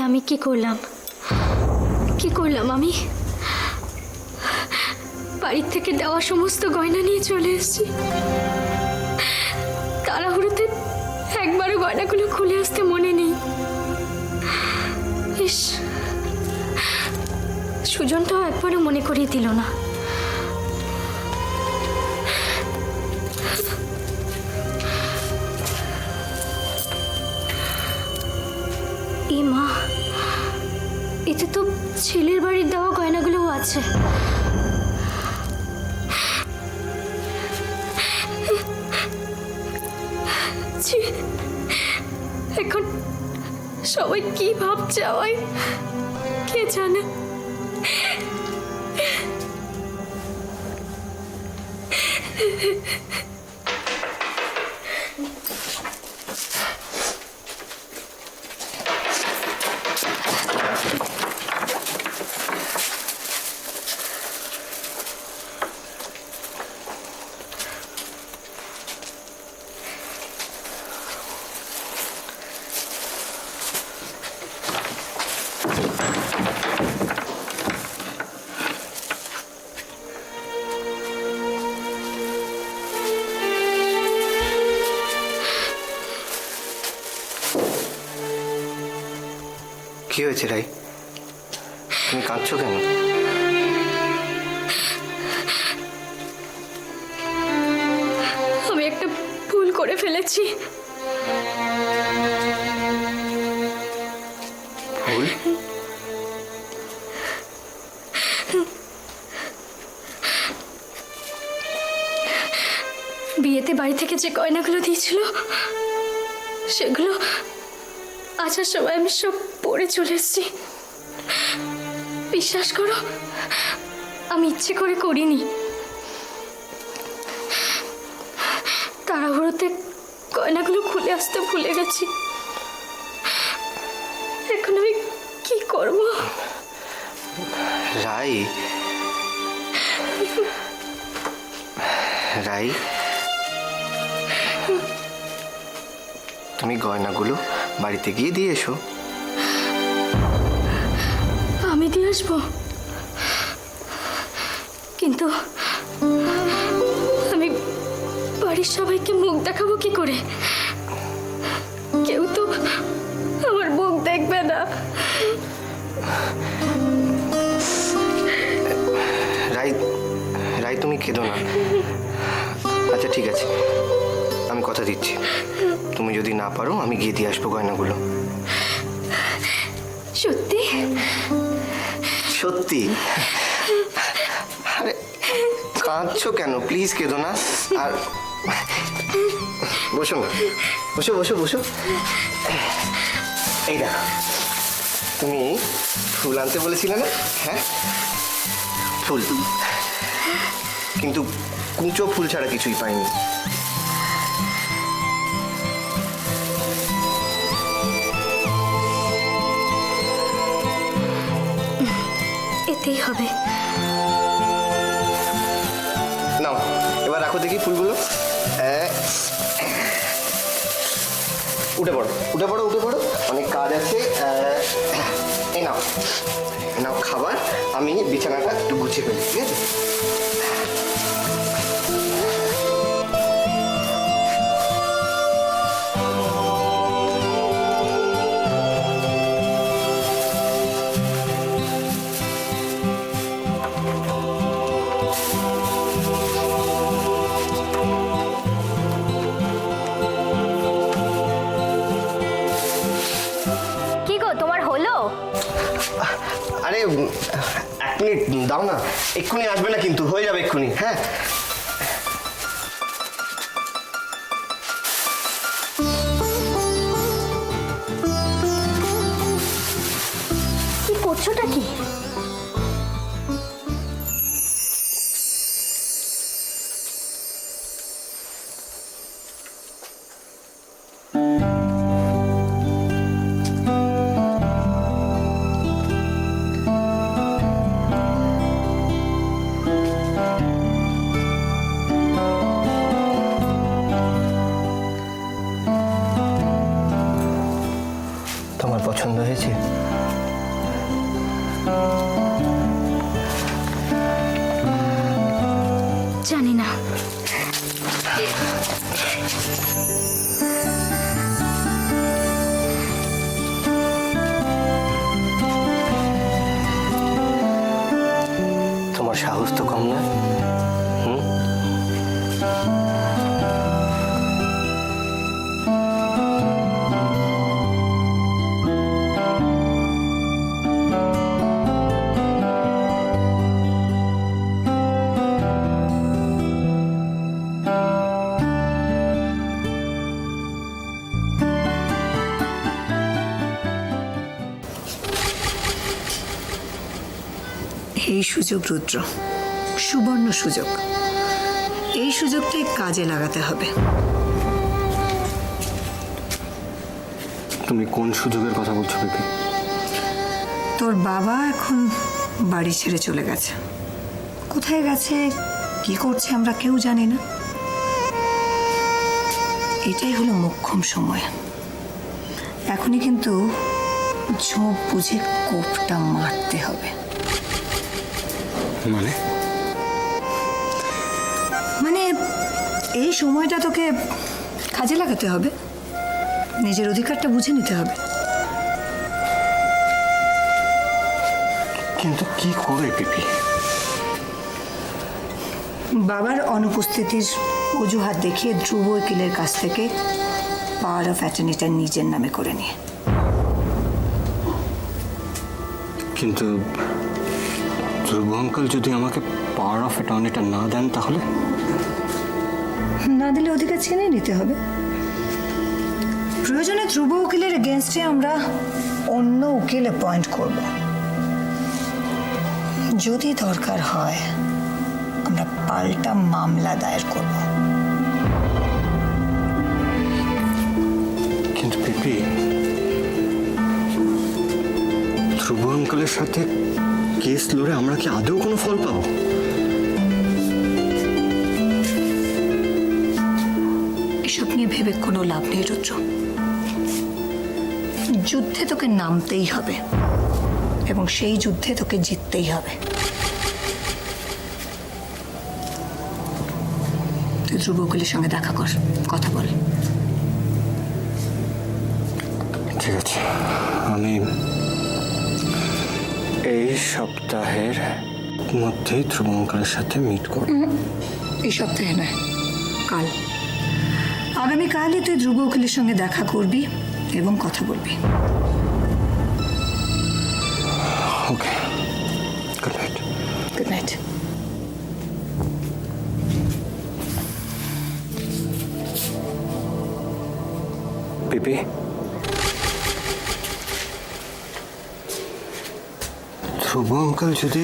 আমি কি করলাম আমি বাড়ির থেকে দেওয়া সমস্ত গয়না নিয়ে চলে এসেছি। তাড়াহুড়োতে একবারও গয়নাগুলো খুলে আসতে মনে নেই। ইস, সুজনটাও একবারও মনে করিয়ে দিল না। এ মা, এতে তো ছেলের বাড়ির দেওয়া গয়নাগুলোও আছে। এখন সবাই কি ভাবছে আমায় কে জানে। কি হয়েছে রাই, তুমি কাঁদছো কেন? আমি একটা ভুল করে ফেলেছি। ভুল? বিয়েতে বাড়ি থেকে যে গয়নাগুলো দিয়েছিল সেগুলো আসার সময় আমি সব পরে চলে এসেছি। বিশ্বাস করো, আমি ইচ্ছে করে করিনি। তাড়াহুড়োতে গয়নাগুলো খুলে আসতে ভুলে গেছি। এখন আমি কি করব? রাই, রাই, তুমি গয়নাগুলো বাড়িতে গিয়ে দিয়ে এসো। আমি দিয়ে আসবো, কিন্তু আমি বাড়ির সবাইকে মুখ দেখাবো কি করে? কেউ তো আমার মুখ দেখবে না। রাই, রাই তুমি কেঁদো না। আচ্ছা ঠিক আছে, আমি কথা দিচ্ছি, তুমি যদি না পারো আমি গিয়ে দিয়ে আসবো গয়নাগুলো। সত্যি? সত্যি? আরে কাঁদছো কেন? প্লিজ কেঁদো না। আর বসো না, বসো বসো বসো। এই দেখো, তুমি ফুল আনতে বলেছিলে না? হ্যাঁ, ফুল, কিন্তু কুঁচো ফুল ছাড়া কিছুই পাইনি। এতেই হবে। নাও, এবার রাখো দেখি ফুলগুলো। উঠে পড়ো, উঠে পড়ো, উঠে পড়ো, অনেক কাজ আছে। এই নাও, নাও খাবার। আমি বিছানাটা একটু গুছিয়ে ফেলি, ঠিক আছে? আরে এক মিনিট দাও না, এক্ষুনি আসবে না কিন্তু, হয়ে যাবে এক্ষুনি। হ্যাঁ, কি করছোটা কি? তোমার পছন্দ হয়েছে? জানি না। তোমার সাহস তো কম নয়। এই সুযোগ রুদ্র, সুবর্ণ সুযোগ। এই সুযোগটাই কাজে লাগাতে হবে। তুমি কোন সুযোগের কথা বলছো বেবি? তোর বাবা এখন বাড়ি ছেড়ে চলে গেছে। কোথায় গেছে, কি করছে আমরা কেউ জানি না। এটাই হলো মোক্ষম সময়। এখনই কিন্তু ঝোঁক বুঝে কোপটা মারতে হবে। মানে এই সময়টা তোকে কাজে লাগাতে হবে, নিজের অধিকারটা বুঝে নিতে হবে। কিন্তু কি করে পিপি? বাবার অনুপস্থিতির অজুহাত দেখিয়ে ধ্রুব উকিলের কাছ থেকে পাওয়ার অফ অ্যাটর্নিটা নিজের নামে করে নিয়ে। কিন্তু ধ্রুব আঙ্কেল যদি আমাকে পাওয়ার অফ অ্যাটর্নিটা না দেন তাহলে? না দিলে অধিকার ছেড়ে নিতে হবে। প্রয়োজনে ধ্রুব উকিলের এগেনস্টে আমরা অন্য উকিল অ্যাপয়েন্ট করব। যদি দরকার হয় আমরা পাল্টা মামলা দায়ের করব। কিন্তু পিপি, ধ্রুব আঙ্কেলের সাথে কেস লড়ে আমরা কি আদৌ কোনো ফল পাবো? এসব নিয়ে ভেবে কোনো লাভ নেই রুদ্র। যুদ্ধে তোকে নামতেই হবে এবং সেই যুদ্ধে তোকে জিততেই হবে। তুই ধ্রুব উকিলের সঙ্গে দেখা কর, কথা বল। ঠিক আছে, আমি এই সপ্তাহের মধ্যেই ধ্রুব আঙ্কেলের সাথে মিট করব। এই সপ্তাহে নয়, কাল। আগামীকালই তুই ধ্রুব উকিলের সঙ্গে দেখা করবি এবং কথা বলবি। Okay, good night. Good night. পিপি, ধ্রুব আঙ্কেল যদি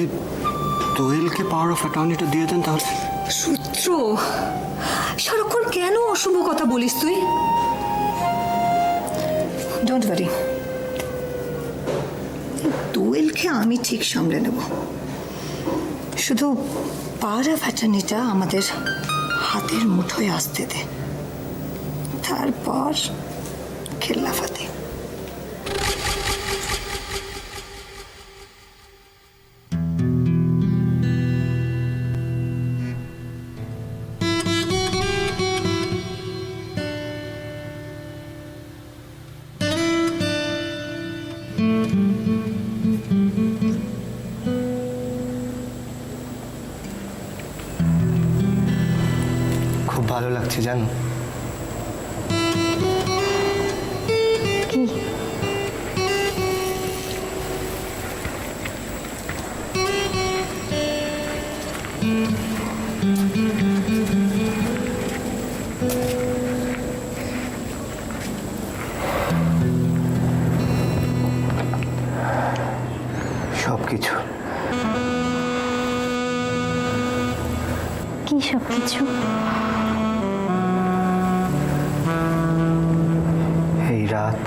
দোয়েলকে পাওয়ার অফ অ্যাটর্নিটা দিয়ে দেন তাহলে? সূত্র, সারাক্ষণ কেন অশুভ কথা বলিস তুই? ডোন্ট ওয়ারি, দোয়েলকে আমি ঠিক সামলে নেব। শুধু পাওয়ার অফ অ্যাটর্নিটা আমাদের হাতের মুঠোয় আসতে দে, তারপর খেল্লাফাতে। খুব ভালো লাগছে জানো। সবকিছু। কি সব কিছু? এই রাত,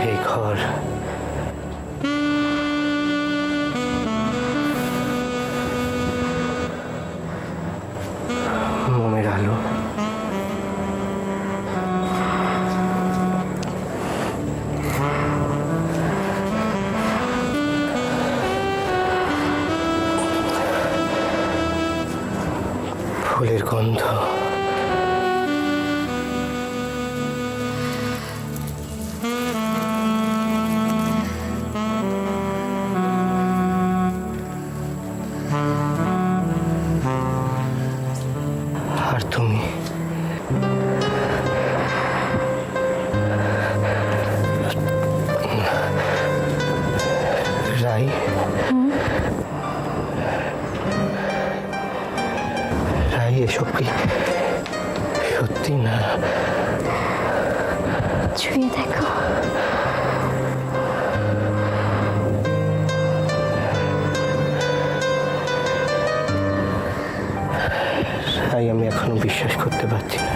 এই ঘর, ফুলের গন্ধ, আর তুমি রাই, রাই এসব কি সত্যি না? ছুঁয়ে দেখো। রাই, আমি এখনো বিশ্বাস করতে পারছি না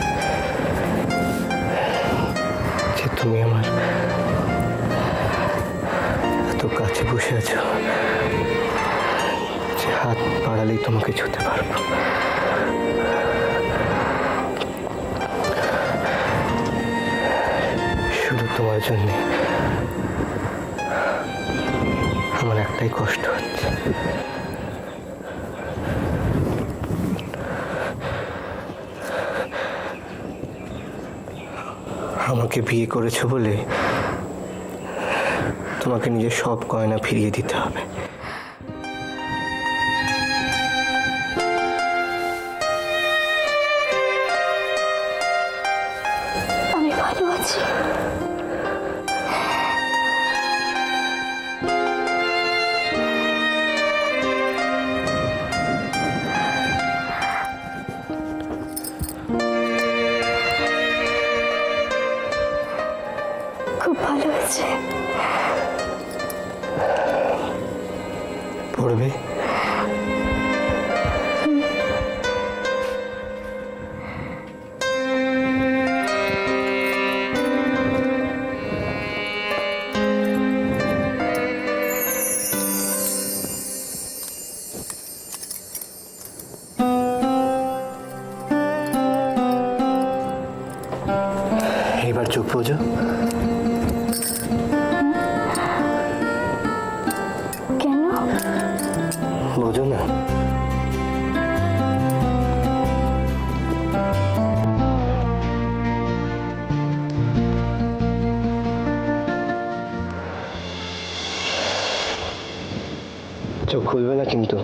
যে তুমি আমার এত কাছে বসে আছো, যে হাত বাড়ালেই তোমাকে ছুঁতে পারবো। শুধু তোমার জন্য আমার একটাই কষ্ট হচ্ছে, আমাকে বিয়ে করেছো বলে তোমাকে নিজের সব গয়না ফিরিয়ে দিতে হবে। আমি ভালো আছি। খুব ভালো হয়েছে। পড়বে? এবার চোখ বোঝো। কেন? বোঝো না? চোখ খুলবে না কিন্তু।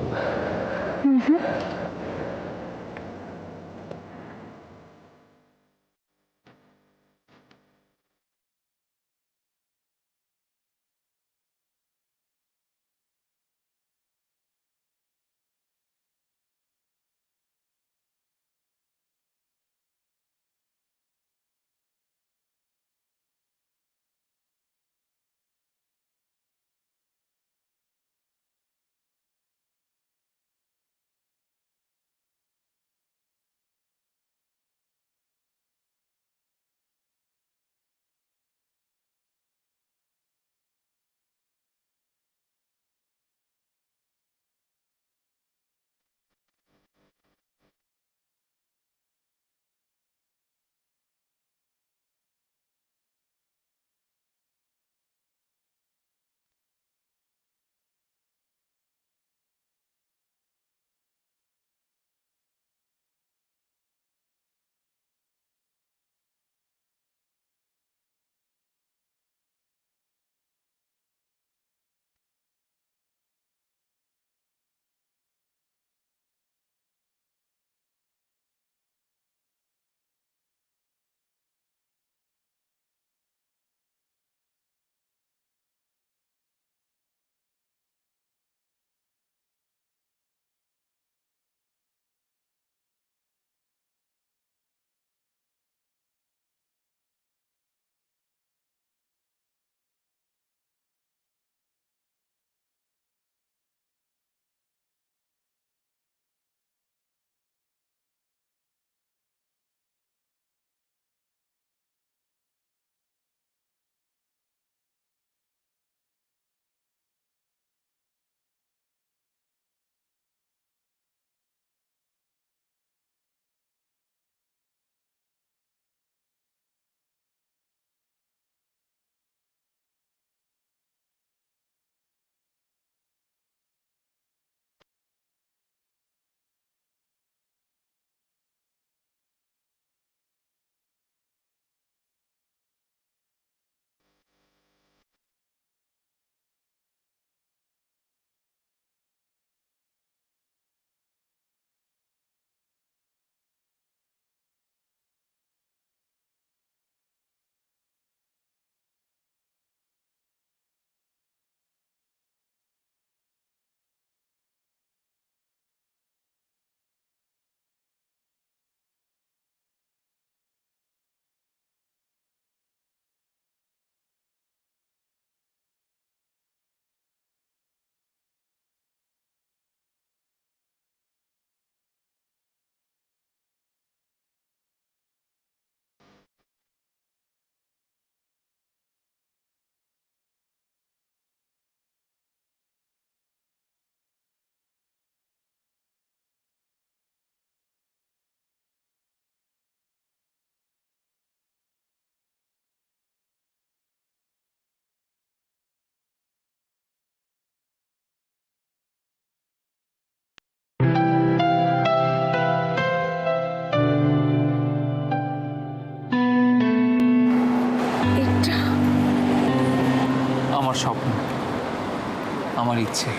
আমার ইচ্ছে।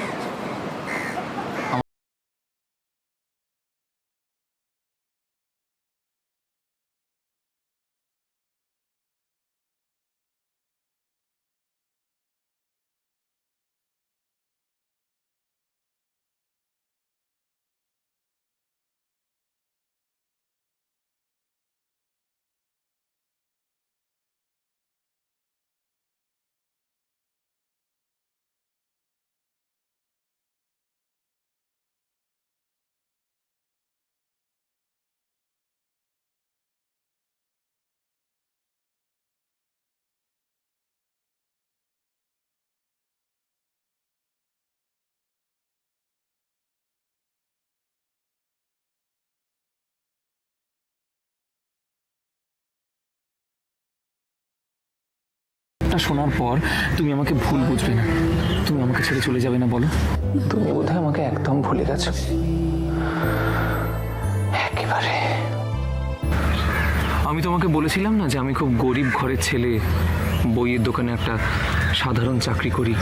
শোনার পর তুমি আমাকে ভুল বুঝবে না, তুমি আমাকে ছেড়ে চলে যাবে না বলো? তুমি বোধহয় আমাকে একদম ভুলে গেছো একেবারে। আমি তোমাকে বলেছিলাম না যে আমি খুব গরিব ঘরের ছেলে, বইয়ের দোকানে একটা সাধারণ চাকরি করি।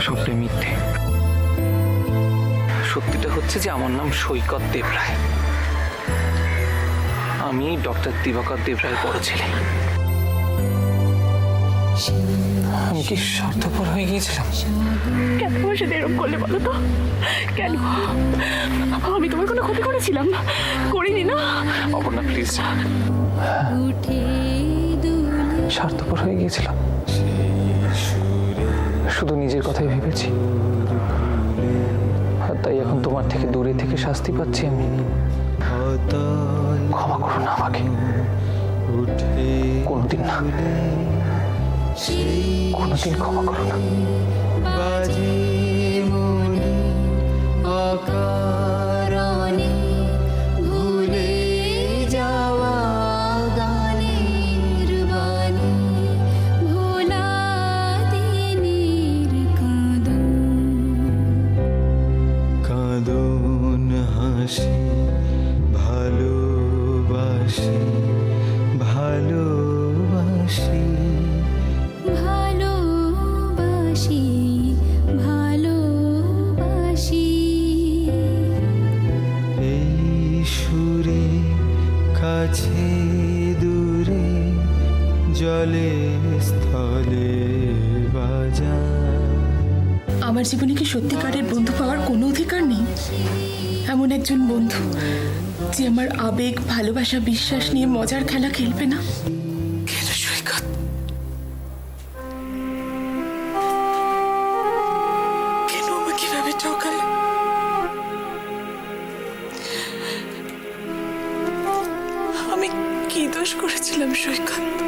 সবটাই মিথ্যে। সত্যিটা হচ্ছে যে আমার নাম সৈকত দেবরায়। আমি ডক্টর দিবাকর দেবরায়ের বড় ছেলে। আমি কি স্বার্থপর হয়ে গিয়েছিলাম? কেন তোমার সাথে এরকম করলে বলো তো? কেন? আমি তোমার কোনো ক্ষতি করেছিলাম? করিনি না? অপর্ণা প্লিজ। স্বার্থপর হয়ে গিয়েছিলাম, শুধু নিজের কথাই ভেবেছি, আর তাই এখন তোমার থেকে দূরে থেকে শাস্তি পাচ্ছি আমি। ক্ষমা করো না আমাকে, কোনোদিন না, কোনোদিন ক্ষমা করো না। ভুলে যাওয়া গানের বাণী, ভোলা দিনের কাঁদন হাসি, ভালোবাসি ভালোবাসি ভালোবাসি ভালোবাসি, এই সুরে কাছে দূরে জলে স্থলে বাজায়। আমার জীবনে কি সত্যিকারের বন্ধু পাওয়ার কোনো অধিকার নেই? এমন একজন বন্ধু যে আমার আবেগ, ভালোবাসা, বিশ্বাস নিয়ে মজার খেলা খেলবে না? কেন সৈকত? কেন আমাকে কিভাবে ঠকালে? আমি কি দোষ করেছিলাম সৈকত?